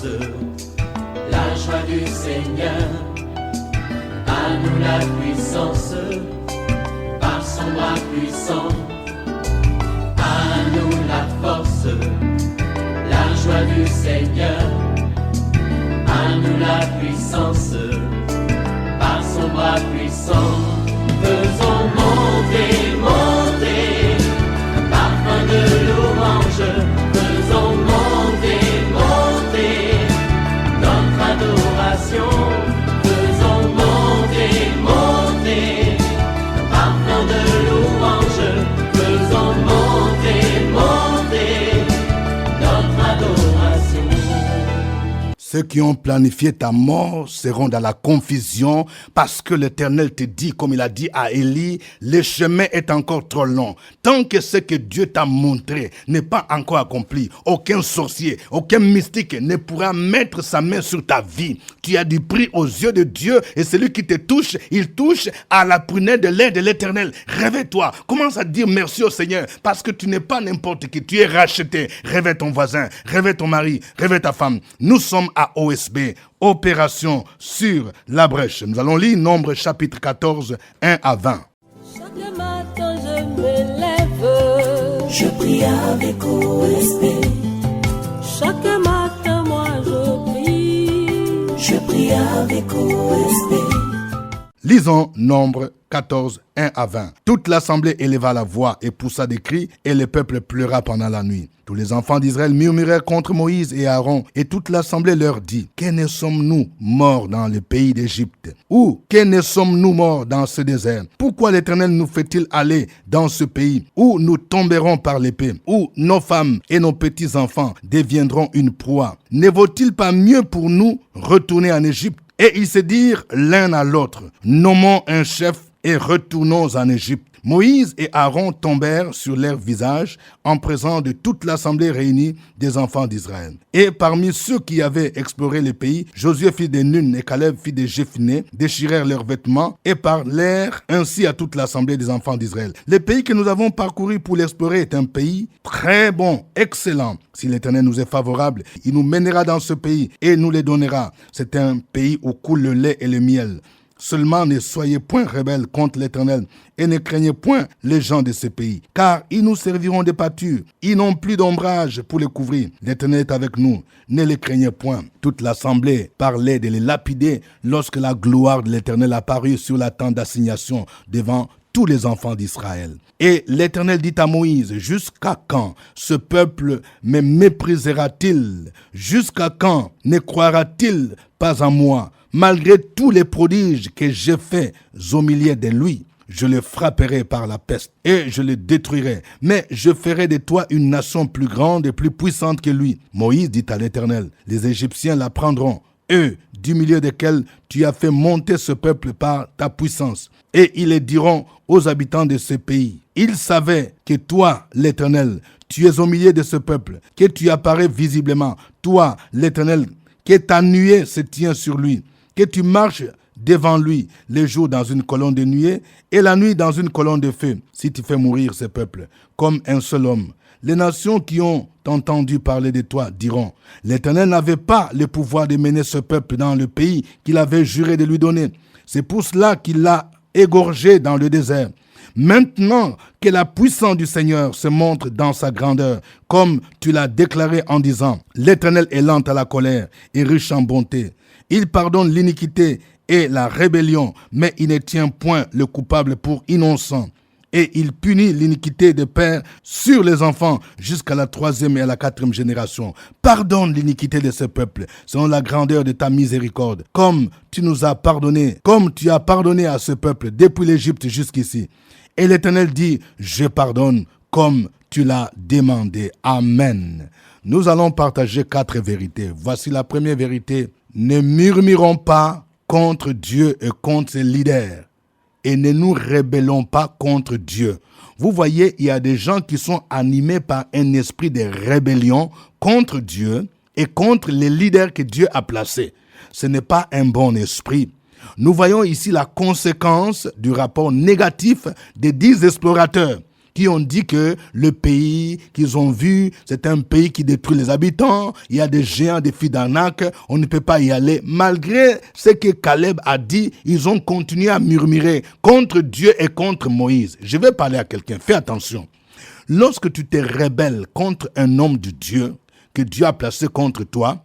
force, la joie du Seigneur. À nous la puissance, par son bras puissant. À nous la force, la joie du Seigneur. À nous la puissance, par son bras puissant. Faisons monter, monter, un parfum de louange. Faisons monter, monter, notre adoration. Faisons monter, monter, un parfum de louange. Faisons monter, monter, notre adoration. Ceux qui ont planifié ta mort seront dans la confusion parce que l'Éternel te dit, comme il a dit à Élie, le chemin est encore trop long. Tant que ce que Dieu t'a montré n'est pas encore accompli, aucun sorcier, aucun mystique ne pourra mettre sa main sur ta vie. Tu as du prix aux yeux de Dieu et celui qui te touche, il touche à la prunelle de l'aile de l'Éternel. Réveille-toi, commence à dire merci au Seigneur parce que tu n'es pas n'importe qui, tu es racheté. Réveille ton voisin, réveille ton mari, réveille ta femme. Nous sommes à OSB, Opération sur la brèche. Nous allons lire Nombre chapitre 14, 1 à 20. Chaque matin je me lève, Je prie avec OSB, chaque matin moi je prie. je prie avec OSB. Lisons Nombre 14, 1 à 20. Toute l'assemblée éleva la voix et poussa des cris, et le peuple pleura pendant la nuit. Tous les enfants d'Israël murmurèrent contre Moïse et Aaron, et toute l'assemblée leur dit, « Que ne sommes-nous morts dans le pays d'Égypte? Ou que ne sommes-nous morts dans ce désert? Pourquoi l'Éternel nous fait-il aller dans ce pays où nous tomberons par l'épée, où nos femmes et nos petits-enfants deviendront une proie? Ne vaut-il pas mieux pour nous retourner en Égypte? » Et ils se dirent l'un à l'autre, « Nommons un chef et retournons en Égypte. » Moïse et Aaron tombèrent sur leur visage en présence de toute l'assemblée réunie des enfants d'Israël. Et parmi ceux qui avaient exploré le pays, Josué fils de Nun et Caleb fils de Jéphuné déchirèrent leurs vêtements et parlèrent ainsi à toute l'assemblée des enfants d'Israël. Le pays que nous avons parcouru pour l'explorer est un pays très bon, excellent. Si l'Éternel nous est favorable, il nous mènera dans ce pays et nous le donnera. C'est un pays où coule le lait et le miel. Seulement ne soyez point rebelles contre l'Éternel et ne craignez point les gens de ce pays, car ils nous serviront de pâture. Ils n'ont plus d'ombrage pour les couvrir. L'Éternel est avec nous, ne les craignez point. Toute l'assemblée parlait de les lapider lorsque la gloire de l'Éternel apparut sur la tente d'assignation devant tous les enfants d'Israël. Et l'Éternel dit à Moïse, « Jusqu'à quand ce peuple me méprisera-t-il? Jusqu'à quand ne croira-t-il pas en moi? Malgré tous les prodiges que j'ai faits au milieu de lui, je le frapperai par la peste et je le détruirai. Mais je ferai de toi une nation plus grande et plus puissante que lui. » Moïse dit à l'Éternel, « Les Égyptiens la prendront, eux, du milieu desquels tu as fait monter ce peuple par ta puissance. Et ils le diront aux habitants de ce pays. Ils savaient que toi, l'Éternel, tu es au milieu de ce peuple, que tu apparais visiblement. Toi, l'Éternel, que ta nuée se tient sur lui, que tu marches devant lui le jour dans une colonne de nuée et la nuit dans une colonne de feu, si tu fais mourir ce peuple comme un seul homme. Les nations qui ont entendu parler de toi diront, l'Éternel n'avait pas le pouvoir de mener ce peuple dans le pays qu'il avait juré de lui donner. C'est pour cela qu'il l'a égorgé dans le désert. Maintenant que la puissance du Seigneur se montre dans sa grandeur, comme tu l'as déclaré en disant, l'Éternel est lent à la colère et riche en bonté. Il pardonne l'iniquité et la rébellion, mais il ne tient point le coupable pour innocent. Et il punit l'iniquité des pères sur les enfants jusqu'à la 3e et à la 4e génération. Pardonne l'iniquité de ce peuple selon la grandeur de ta miséricorde, comme tu nous as pardonné, comme tu as pardonné à ce peuple depuis l'Égypte jusqu'ici. Et l'Éternel dit, je pardonne comme tu l'as demandé. Amen. Nous allons partager 4 vérités. Voici la première vérité. Ne murmurons pas contre Dieu et contre ses leaders. Et ne nous rébellons pas contre Dieu. Vous voyez, il y a des gens qui sont animés par un esprit de rébellion contre Dieu et contre les leaders que Dieu a placés. Ce n'est pas un bon esprit. Nous voyons ici la conséquence du rapport négatif des 10 explorateurs. qui ont dit que le pays qu'ils ont vu, c'est un pays qui détruit les habitants, il y a des géants, des filles d'arnaque, on ne peut pas y aller. Malgré ce que Caleb a dit, ils ont continué à murmurer contre Dieu et contre Moïse. Je vais parler à quelqu'un, fais attention. Lorsque tu te rebelles contre un homme de Dieu, que Dieu a placé contre toi,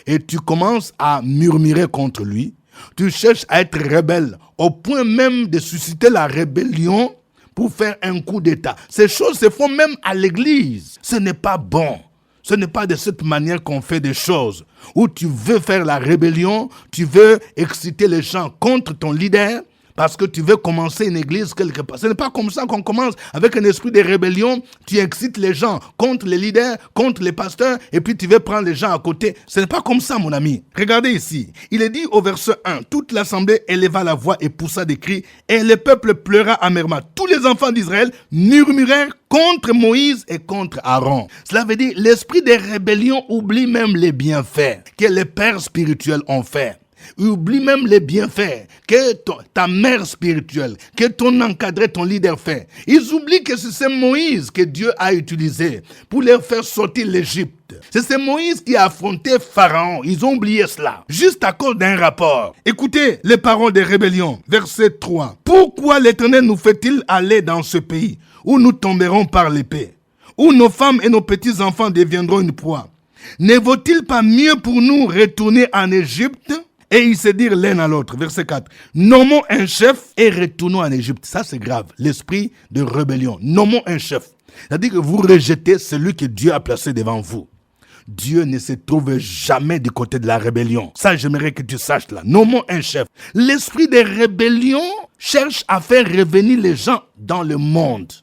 et tu commences à murmurer contre lui, tu cherches à être rebelle, au point même de susciter la rébellion pour faire un coup d'État. Ces choses se font même à l'église. Ce n'est pas bon. Ce n'est pas de cette manière qu'on fait des choses. Où tu veux faire la rébellion, tu veux exciter les gens contre ton leader, parce que tu veux commencer une église quelque part. Ce n'est pas comme ça qu'on commence avec un esprit de rébellion. Tu excites les gens contre les leaders, contre les pasteurs, et puis tu veux prendre les gens à côté. Ce n'est pas comme ça, mon ami. Regardez ici. Il est dit au verset 1, « Toute l'assemblée éleva la voix et poussa des cris, et le peuple pleura amèrement. Tous les enfants d'Israël murmurèrent contre Moïse et contre Aaron. » Cela veut dire, l'esprit de rébellion oublie même les bienfaits que les pères spirituels ont faits. Oublie même les bienfaits que ta mère spirituelle, que ton encadré, ton leader fait. Ils oublient que c'est Moïse que Dieu a utilisé pour leur faire sortir l'Égypte. C'est Moïse qui a affronté Pharaon. Ils ont oublié cela, juste à cause d'un rapport. Écoutez les paroles de rébellion. Verset 3. « Pourquoi l'Éternel nous fait-il aller dans ce pays où nous tomberons par l'épée, où nos femmes et nos petits-enfants deviendront une proie? Ne vaut-il pas mieux pour nous retourner en Égypte ?» Et ils se dirent l'un à l'autre. Verset 4. Nommons un chef et retournons en Égypte. Ça, c'est grave. L'esprit de rébellion. Nommons un chef. C'est-à-dire que vous rejetez celui que Dieu a placé devant vous. Dieu ne se trouve jamais du côté de la rébellion. Ça, j'aimerais que tu saches là. Nommons un chef. L'esprit de rébellion cherche à faire revenir les gens dans le monde.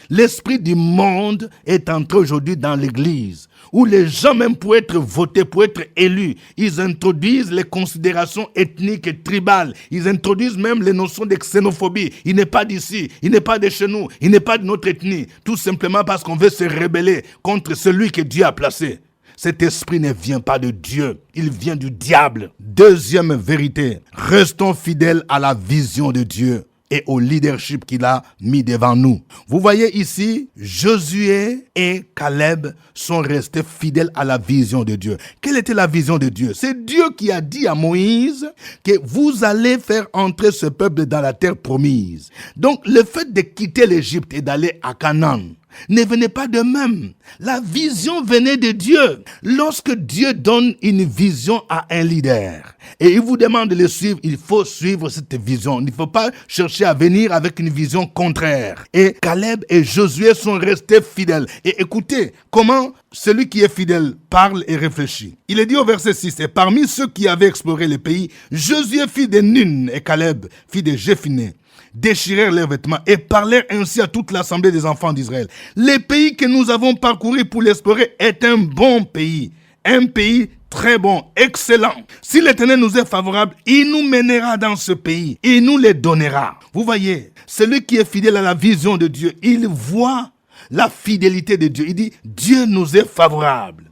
L'esprit du monde est entré aujourd'hui dans l'église, où les gens, même pour être votés, pour être élus, ils introduisent les considérations ethniques et tribales. Ils introduisent même les notions de xénophobie. Il n'est pas d'ici, il n'est pas de chez nous, il n'est pas de notre ethnie. Tout simplement parce qu'on veut se rebeller contre celui que Dieu a placé. Cet esprit ne vient pas de Dieu, il vient du diable. Deuxième vérité, restons fidèles à la vision de Dieu et au leadership qu'il a mis devant nous. Vous voyez ici, Josué et Caleb sont restés fidèles à la vision de Dieu. Quelle était la vision de Dieu? C'est Dieu qui a dit à Moïse que vous allez faire entrer ce peuple dans la terre promise. Donc, le fait de quitter l'Égypte et d'aller à Canaan ne venait pas de même. La vision venait de Dieu. Lorsque Dieu donne une vision à un leader et il vous demande de le suivre, il faut suivre cette vision. Il ne faut pas chercher à venir avec une vision contraire. Et Caleb et Josué sont restés fidèles. Et écoutez comment celui qui est fidèle parle et réfléchit. Il est dit au verset 6, « Et parmi ceux qui avaient exploré le pays, Josué fils de Nun et Caleb fils de Jéphunnée déchirèrent leurs vêtements et parlèrent ainsi à toute l'assemblée des enfants d'Israël. Le pays que nous avons parcouru pour l'explorer est un bon pays, un pays très bon, excellent. Si l'Éternel nous est favorable, il nous mènera dans ce pays, il nous le donnera. » Vous voyez, celui qui est fidèle à la vision de Dieu, il voit la fidélité de Dieu. Il dit, Dieu nous est favorable.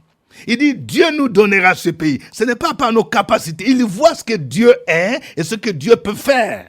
Il dit, Dieu nous donnera ce pays. Ce n'est pas par nos capacités. Il voit ce que Dieu est et ce que Dieu peut faire.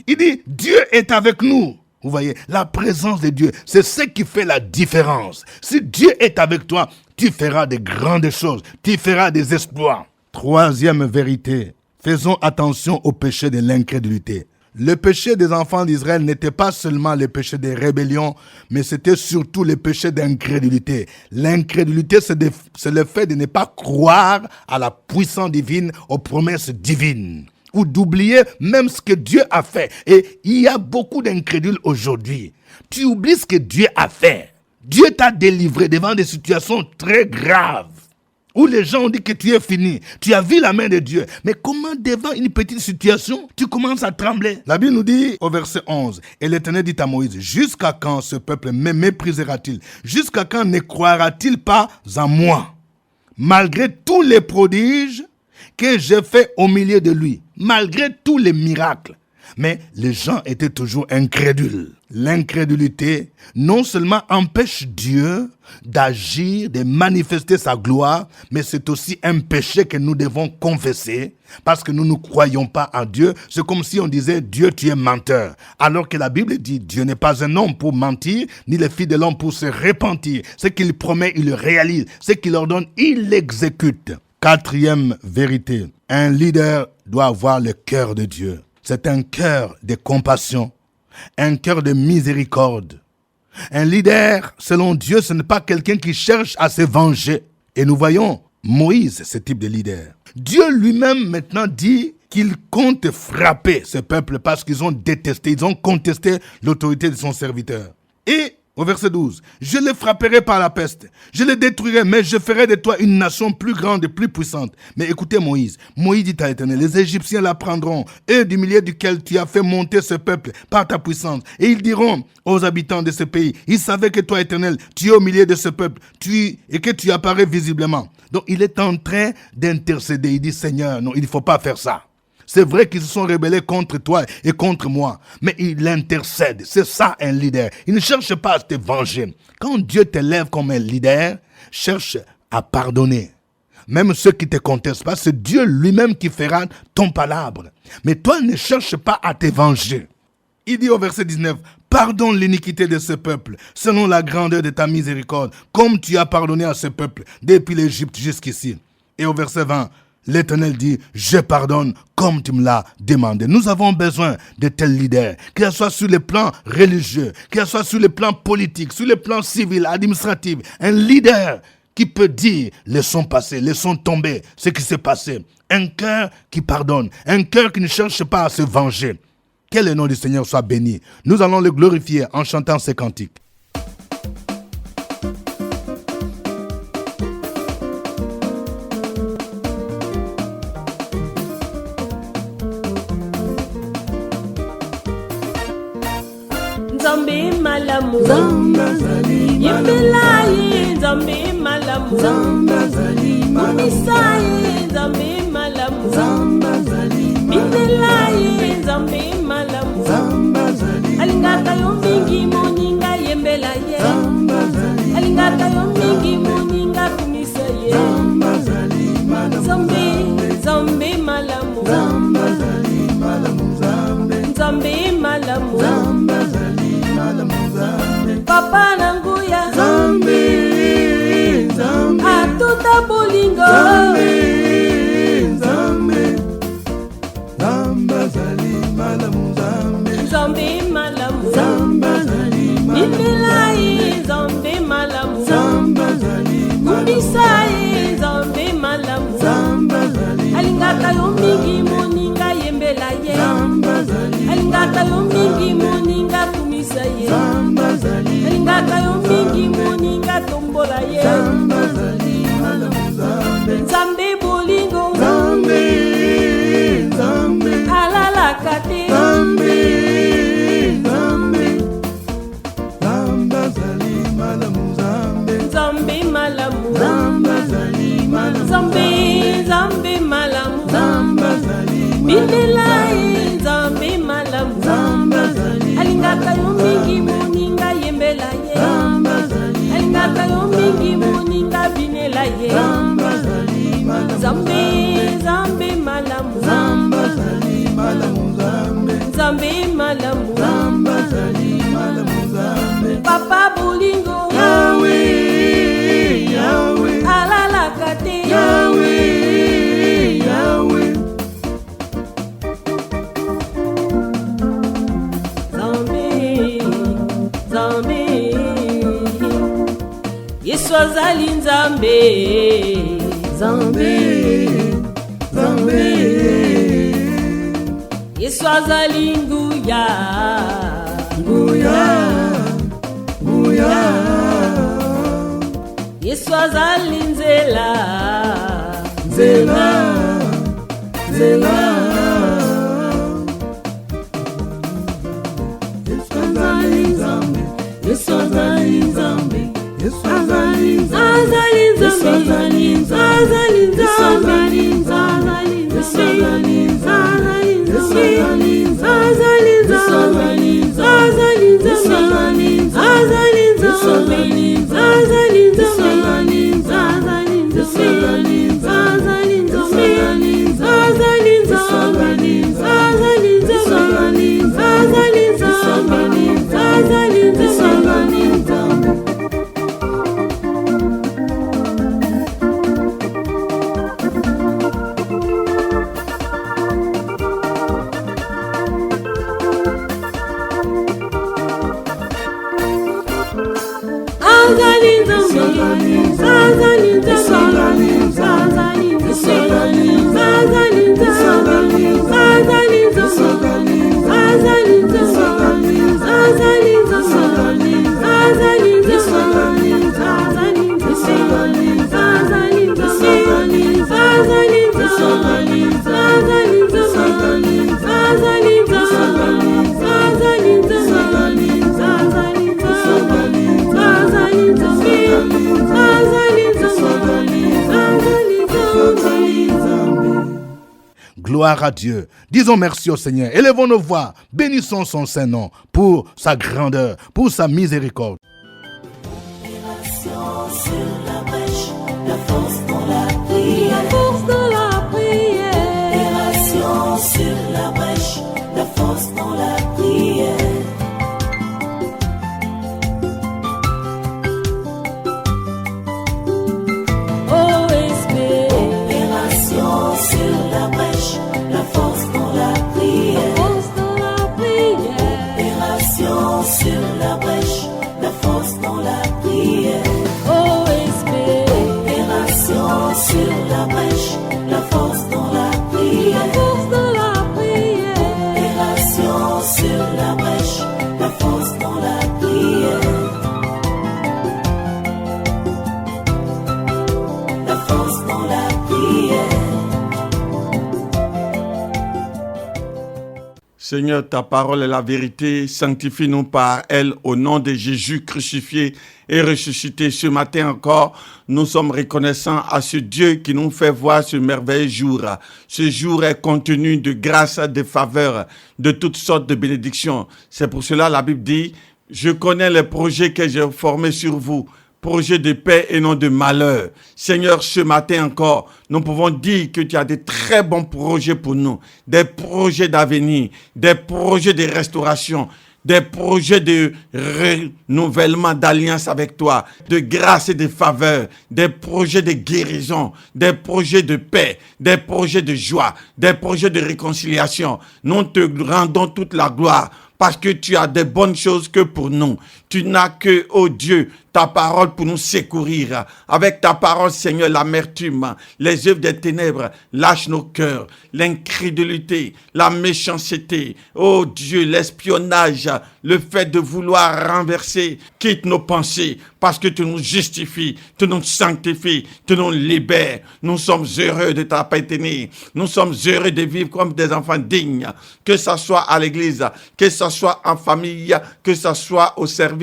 Il dit, Dieu est avec nous. Vous voyez, la présence de Dieu, c'est ce qui fait la différence. Si Dieu est avec toi, tu feras de grandes choses. Tu feras des exploits. Troisième vérité, faisons attention au péché de l'incrédulité. Le péché des enfants d'Israël n'était pas seulement le péché de rébellion, mais c'était surtout le péché d'incrédulité. L'incrédulité, c'est le fait de ne pas croire à la puissance divine, aux promesses divines, ou d'oublier même ce que Dieu a fait. Et il y a beaucoup d'incrédules aujourd'hui. Tu oublies ce que Dieu a fait. Dieu t'a délivré devant des situations très graves, où les gens ont dit que tu es fini. Tu as vu la main de Dieu. Mais comment devant une petite situation, tu commences à trembler? La Bible nous dit au verset 11, « Et l'Éternel dit à Moïse, jusqu'à quand ce peuple me méprisera-t-il? Jusqu'à quand ne croira-t-il pas en moi? Malgré tous les prodiges que j'ai faits au milieu de lui, malgré tous les miracles. » Mais les gens étaient toujours incrédules. L'incrédulité non seulement empêche Dieu d'agir, de manifester sa gloire, mais c'est aussi un péché que nous devons confesser parce que nous ne croyons pas en Dieu. C'est comme si on disait, Dieu, tu es menteur. Alors que la Bible dit, Dieu n'est pas un homme pour mentir, ni le fils de l'homme pour se repentir. Ce qu'il promet, il le réalise. Ce qu'il ordonne, il l'exécute. Quatrième vérité, un leader doit avoir le cœur de Dieu. C'est un cœur de compassion, un cœur de miséricorde. Un leader, selon Dieu, ce n'est pas quelqu'un qui cherche à se venger. Et nous voyons Moïse, ce type de leader. Dieu lui-même maintenant dit qu'il compte frapper ce peuple parce qu'ils ont détesté, ils ont contesté l'autorité de son serviteur. Et au verset 12, « Je les frapperai par la peste, je les détruirai, mais je ferai de toi une nation plus grande et plus puissante. » Mais écoutez Moïse, Moïse dit à l'Éternel, « Les Égyptiens la prendront, eux du milieu duquel tu as fait monter ce peuple par ta puissance. Et ils diront aux habitants de ce pays, ils savaient que toi, Éternel, tu es au milieu de ce peuple, et que tu apparais visiblement. » Donc il est en train d'intercéder, il dit, « Seigneur, non, il ne faut pas faire ça. » C'est vrai qu'ils se sont rebellés contre toi et contre moi, mais il intercède. C'est ça un leader. Il ne cherche pas à te venger. Quand Dieu t'élève comme un leader, cherche à pardonner. Même ceux qui te contestent pas, c'est Dieu lui-même qui fera ton palabre. Mais toi, ne cherche pas à te venger. Il dit au verset 19, « Pardonne l'iniquité de ce peuple, selon la grandeur de ta miséricorde, comme tu as pardonné à ce peuple, depuis l'Égypte jusqu'ici. » Et au verset 20, l'Éternel dit, « Je pardonne comme tu me l'as demandé. » Nous avons besoin de tels leaders, qu'ils soient sur le plan religieux, qu'ils soient sur le plan politique, sur le plan civil, administratif. Un leader qui peut dire, laissons passer, laissons tomber ce qui s'est passé. Un cœur qui pardonne, un cœur qui ne cherche pas à se venger. Que le nom du Seigneur soit béni. Nous allons le glorifier en chantant ces cantiques. Nzambe malamu, Yimbelayi, Nzambe malamu, Mumisayi, Nzambe malamu, Bindelayi, Nzambe malamu, Alingata yo mingi moninga yembela ye, Alingata yo mingi moninga kumisa ye, Nzambe, Nzambe malamu, Nzambe malamu, Papa nanguya, atuta bolingo, Nzambe malamu, Bindelayi, Nzambe malamu, Mumisayi, Nzambe malamu, Alingata yo mingi moninga yembela ye, Alingata yo mingi moninga kumisa ye, Alingata yo mingi moninga tombola ye, Nzambe bolingo, alala kate, Nzambe malamu, Nzambe malamu, Bindelayi, Nzambe malamu, Alingata yo mingi moninga yembela ye, Alingata yo mingi moninga binela ye, Nzambe malamu, Nzambe malamu, Papa bolingo, alala kate, Nzambe, Yesu azali Nzambe, Yesu azali nguya, Yesu azali nzela, Yesu azali Nzambe, azali Nzambe, Gloire à Dieu. Disons merci au Seigneur. Élevons nos voix. Bénissons son Saint-Nom pour sa grandeur, pour sa miséricorde. Opération sur la brèche, la force dans la prière. La force dans la prière. Opération sur la brèche, la force dans la prière. Opération sur la brèche, la force dans la prière. Force dans la prière. Opération sur la brèche, la force dans la prière. Opération sur la brèche, la force dans la prière. Force dans la prière. Opération sur la brèche, la force dans la prière. La force dans la prière. Seigneur, ta parole est la vérité. Sanctifie-nous par elle au nom de Jésus crucifié et ressuscité. Ce matin encore, nous sommes reconnaissants à ce Dieu qui nous fait voir ce merveilleux jour. Ce jour est contenu de grâce, de faveur, de toutes sortes de bénédictions. C'est pour cela la Bible dit, je connais les projets que j'ai formés sur vous. Projet de paix et non de malheur. Seigneur, ce matin encore, nous pouvons dire que tu as des très bons projets pour nous, des projets d'avenir, des projets de restauration, des projets de renouvellement d'alliance avec toi, de grâce et de faveur, des projets de guérison, des projets de paix, des projets de joie, des projets de réconciliation. Nous te rendons toute la gloire parce que tu as des bonnes choses que pour nous. Tu n'as que, oh Dieu, ta parole pour nous secourir. Avec ta parole, Seigneur, l'amertume, les œuvres des ténèbres lâchent nos cœurs, l'incrédulité, la méchanceté, oh Dieu, l'espionnage, le fait de vouloir renverser, quitte nos pensées, parce que tu nous justifies, tu nous sanctifies, tu nous libères. Nous sommes heureux de t'appartenir. Nous sommes heureux de vivre comme des enfants dignes, que ce soit à l'église, que ce soit en famille, que ce soit au service,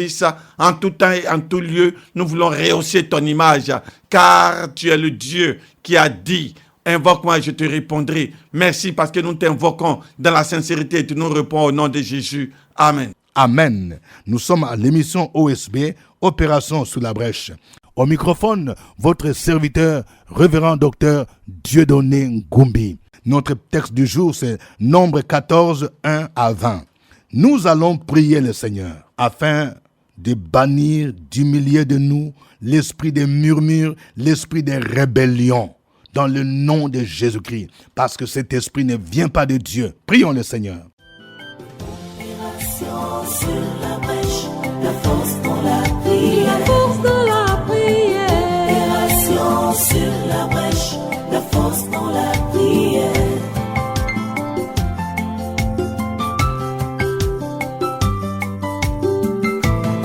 en tout temps et en tout lieu. Nous voulons rehausser ton image, car tu es le Dieu qui a dit, invoque-moi et je te répondrai. Merci parce que nous t'invoquons dans la sincérité et tu nous réponds au nom de Jésus. Amen. Amen. Nous sommes à l'émission OSB, Opération sous la brèche. Au microphone, votre serviteur, révérend docteur Dieudonné Ngumbi. Notre texte du jour, c'est Nombre 14, 1 à 20. Nous allons prier le Seigneur afin de bannir du milieu de nous l'esprit des murmures, l'esprit des rébellions, dans le nom de Jésus-Christ, parce que cet esprit ne vient pas de Dieu. Prions le Seigneur. Opération sur la brèche, la force dans la prière. La force dans la prière. Opération sur la brèche, la force dans la prière.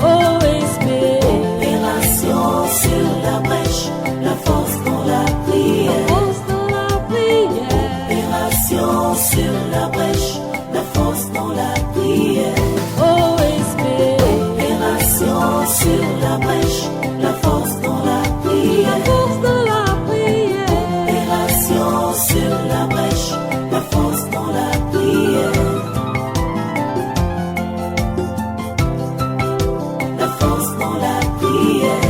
Opération sur la brèche, la force dans la prière. Force dans la prière. Opération sur la brèche, la force dans la prière. Opération sur la brèche, la force dans la prière. Force dans la prière. Opération sur la brèche, la force dans la prière. La force dans la prière.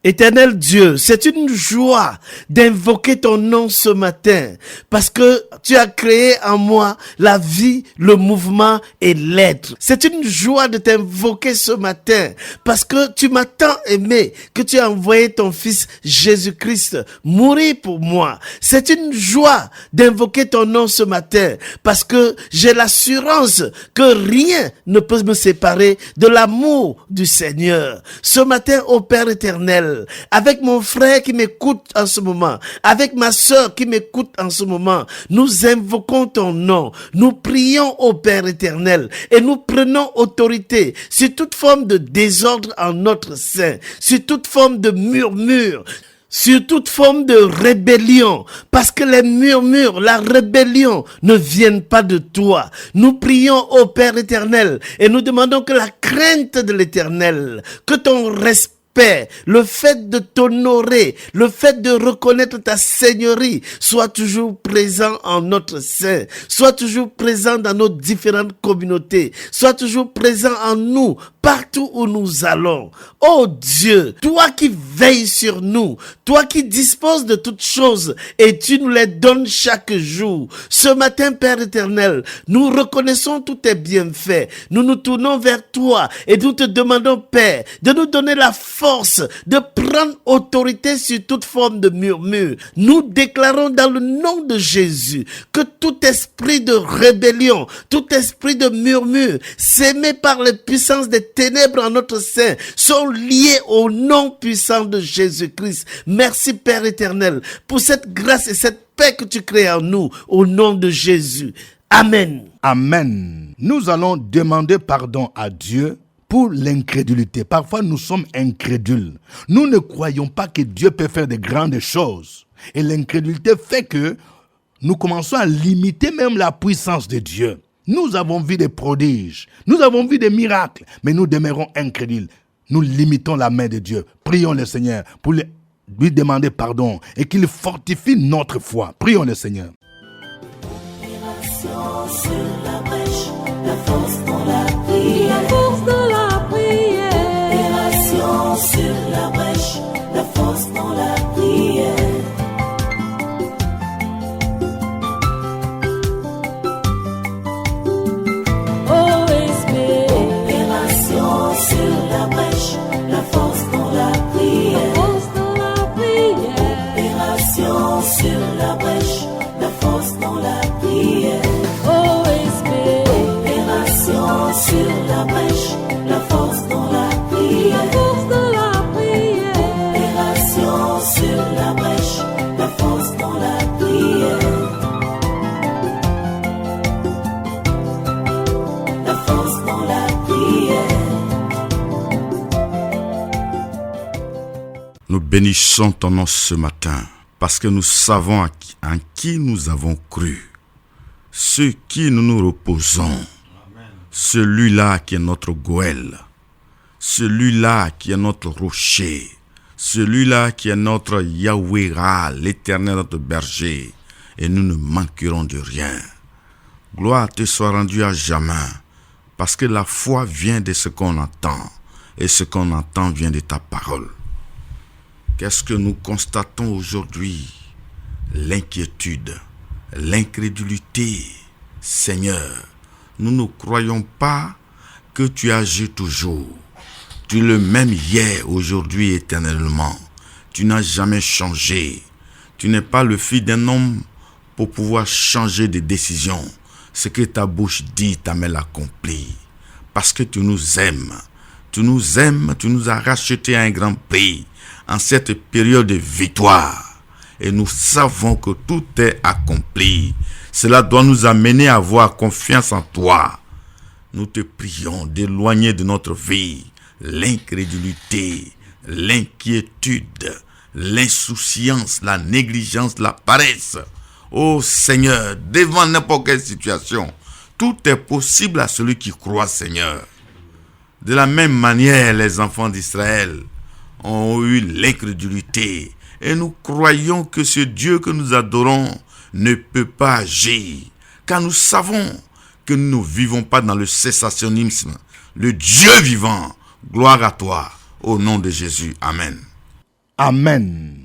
Éternel Dieu, c'est une joie d'invoquer ton nom ce matin parce que tu as créé en moi la vie, le mouvement et l'être. C'est une joie de t'invoquer ce matin parce que tu m'as tant aimé que tu as envoyé ton fils Jésus-Christ mourir pour moi. C'est une joie d'invoquer ton nom ce matin parce que j'ai l'assurance que rien ne peut me séparer de l'amour du Seigneur. Ce matin, ô Père éternel, avec mon frère qui m'écoute en ce moment, avec ma sœur qui m'écoute en ce moment, nous invoquons ton nom, nous prions au Père éternel et nous prenons autorité sur toute forme de désordre en notre sein, sur toute forme de murmure, sur toute forme de rébellion, parce que les murmures, la rébellion ne viennent pas de toi. Nous prions au Père éternel et nous demandons que la crainte de l'éternel, que ton respect paix, le fait de t'honorer, le fait de reconnaître ta seigneurie, soit toujours présent en notre sein, soit toujours présent dans nos différentes communautés, soit toujours présent en nous, partout où nous allons. Oh Dieu, toi qui veilles sur nous, toi qui disposes de toutes choses et tu nous les donnes chaque jour. Ce matin, Père éternel, nous reconnaissons tous tes bienfaits. Nous nous tournons vers toi et nous te demandons, Père, de nous donner la force de prendre autorité sur toute forme de murmure. Nous déclarons dans le nom de Jésus que tout esprit de rébellion, tout esprit de murmure, sémé par les puissances des ténèbres en notre sein, sont liés au nom puissant de Jésus-Christ. Merci Père éternel pour cette grâce et cette paix que tu crées en nous, au nom de Jésus. Amen. Amen. Nous allons demander pardon à Dieu pour l'incrédulité. Parfois, nous sommes incrédules. Nous ne croyons pas que Dieu peut faire de grandes choses. Et l'incrédulité fait que nous commençons à limiter même la puissance de Dieu. Nous avons vu des prodiges, nous avons vu des miracles, mais nous demeurons incrédules. Nous limitons la main de Dieu. Prions le Seigneur pour lui demander pardon et qu'il fortifie notre foi. Prions le Seigneur. Sur la brèche, la force dans la prière. La force dans la prière. Opération sur la brèche, la force dans la prière. OSP. Opération sur la brèche, la force dans la prière. Force dans la prière. Opération sur la brèche, la force dans la prière. OSP. Opération sur la brèche, la force dans la prière. Force dans la prière. Opération sur la brèche, la force dans la prière. La force dans la prière. Nous bénissons ton nom ce matin parce que nous savons en qui nous avons cru, ce qui nous nous reposons, celui-là qui est notre goël, celui-là qui est notre rocher, celui-là qui est notre Yahweh-Ra, l'éternel notre berger, et nous ne manquerons de rien. Gloire te soit rendue à jamais, parce que la foi vient de ce qu'on entend, et ce qu'on entend vient de ta parole. Qu'est-ce que nous constatons aujourd'hui? L'inquiétude, l'incrédulité. Seigneur, nous ne croyons pas que tu agis toujours. Tu es le même hier, aujourd'hui, éternellement. Tu n'as jamais changé. Tu n'es pas le fils d'un homme pour pouvoir changer de décision. Ce que ta bouche dit, ta main l'accomplit. Parce que tu nous aimes. Tu nous aimes, tu nous as rachetés à un grand prix en cette période de victoire. Et nous savons que tout est accompli. Cela doit nous amener à avoir confiance en toi. Nous te prions d'éloigner de notre vie l'incrédulité, l'inquiétude, l'insouciance, la négligence, la paresse. Oh Seigneur, devant n'importe quelle situation, tout est possible à celui qui croit, Seigneur. De la même manière, les enfants d'Israël ont eu l'incrédulité. Et nous croyons que ce Dieu que nous adorons ne peut pas agir. Car nous savons que nous ne vivons pas dans le cessationnisme. Le Dieu vivant, gloire à toi, au nom de Jésus. Amen. Amen.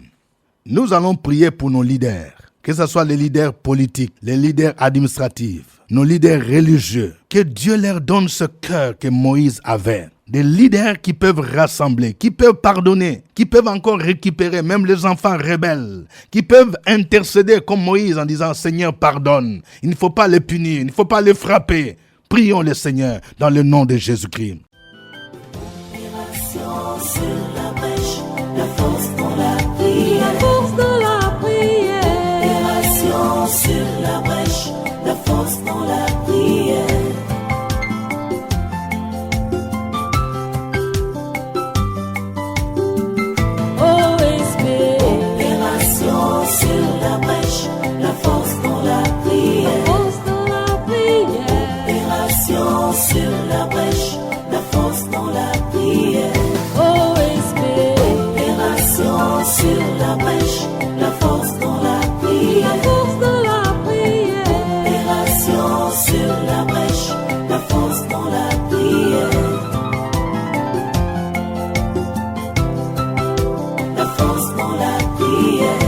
Nous allons prier pour nos leaders, que ce soit les leaders politiques, les leaders administratifs, nos leaders religieux. Que Dieu leur donne ce cœur que Moïse avait. Des leaders qui peuvent rassembler, qui peuvent pardonner, qui peuvent encore récupérer même les enfants rebelles, qui peuvent intercéder comme Moïse en disant « Seigneur, pardonne ». Il ne faut pas les punir, il ne faut pas les frapper. Prions le Seigneur dans le nom de Jésus-Christ. Opération sur la brèche, la force dans la prière. La force dans la prière. Opération sur la brèche, la force dans la prière. OSP. Opération sur la brèche, la force dans la prière. Force dans la prière. Opération sur la brèche, la force dans la prière. OSP. force dans la prière.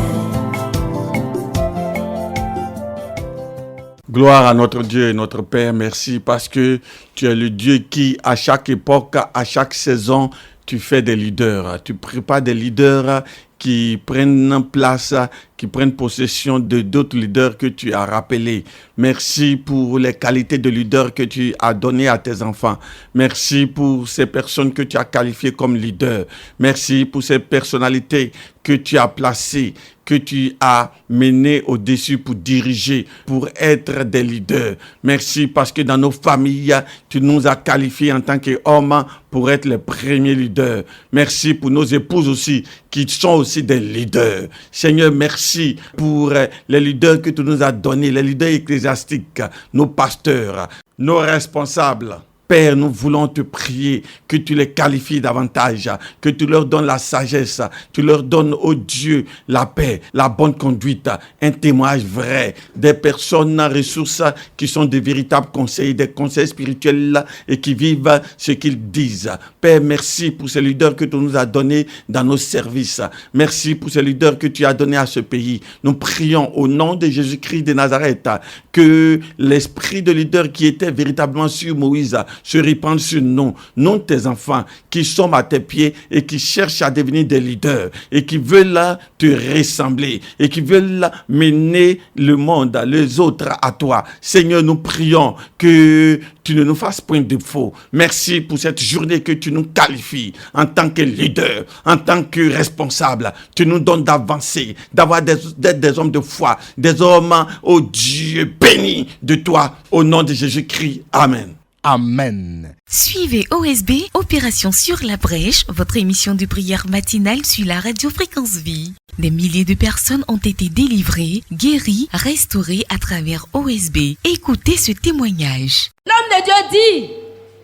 Gloire à notre Dieu et notre Père, merci parce que tu es le Dieu qui, à chaque époque, à chaque saison, tu fais des leaders. Tu prépares des leaders qui prennent place, qui prennent possession de d'autres leaders que tu as rappelés. Merci pour les qualités de leaders que tu as données à tes enfants. Merci pour ces personnes que tu as qualifiées comme leaders. Merci pour ces personnalités que tu as placées, que tu as menées au-dessus pour diriger, pour être des leaders. Merci parce que dans nos familles, tu nous as qualifiés en tant qu'hommes pour être les premiers leaders. Merci pour nos épouses aussi, qui sont aussi des leaders. Seigneur, merci pour les leaders que tu nous as donnés, les leaders ecclésiastiques, nos pasteurs, nos responsables. Père, nous voulons te prier que tu les qualifies davantage, que tu leur donnes la sagesse, tu leur donnes, oh Dieu, la paix, la bonne conduite, un témoignage vrai, des personnes ressources qui sont des véritables conseillers, des conseils spirituels et qui vivent ce qu'ils disent. Père, merci pour ces leaders que tu nous as donnés dans nos services. Merci pour ces leaders que tu as donnés à ce pays. Nous prions au nom de Jésus-Christ de Nazareth que l'esprit de leader qui était véritablement sur Moïse se répande sur nous, nous tes enfants qui sommes à tes pieds et qui cherchent à devenir des leaders et qui veulent te ressembler et qui veulent mener le monde, les autres à toi. Seigneur, nous prions que tu ne nous fasses point de défaut. Merci pour cette journée que tu nous qualifies en tant que leader, en tant que responsable. Tu nous donnes d'avancer, d'être des hommes de foi, des hommes, oh Dieu, bénis de toi, au nom de Jésus-Christ. Amen. Amen. Suivez OSB, Opération sur la brèche, votre émission de prière matinale sur la radio Fréquence Vie. Des milliers de personnes ont été délivrées, guéries, restaurées à travers OSB. Écoutez ce témoignage. L'homme de Dieu dit,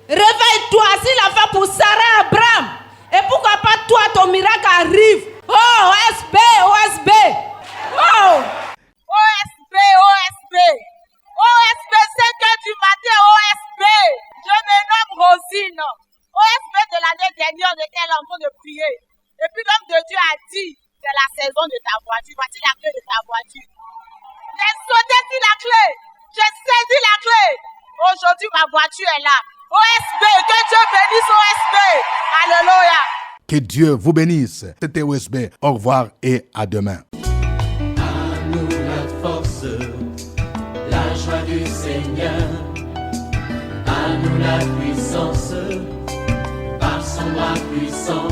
réveille-toi, s'il a fait pour Sarah Abraham. Et pourquoi pas toi, ton miracle arrive. Oh, OSB, OSB. Oh. OSB, OSB. OSB, 5h du matin, OSB. Je me nomme Rosine. OSB de l'année dernière, on était là en train de prier. Et puis l'homme de Dieu a dit, c'est la saison de ta voiture. Voici la clé de ta voiture. J'ai sauté sur la clé. J'ai saisi la clé. Aujourd'hui, ma voiture est là. OSB, que Dieu bénisse OSB. Alléluia. Que Dieu vous bénisse. C'était OSB. Au revoir et à demain. À nous la force, la joie du Seigneur. À nous la puissance, par son bras puissant.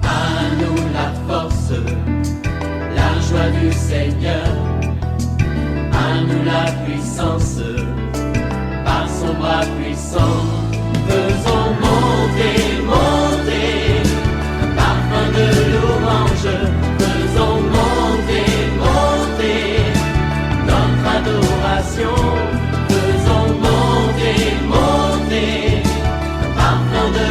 À nous la force, la joie du Seigneur. À nous la puissance, par son bras puissant. Faisons monter, monter, un parfum de louange. Faisons monter, monter, notre adoration. Faisons monter, monter, un parfum de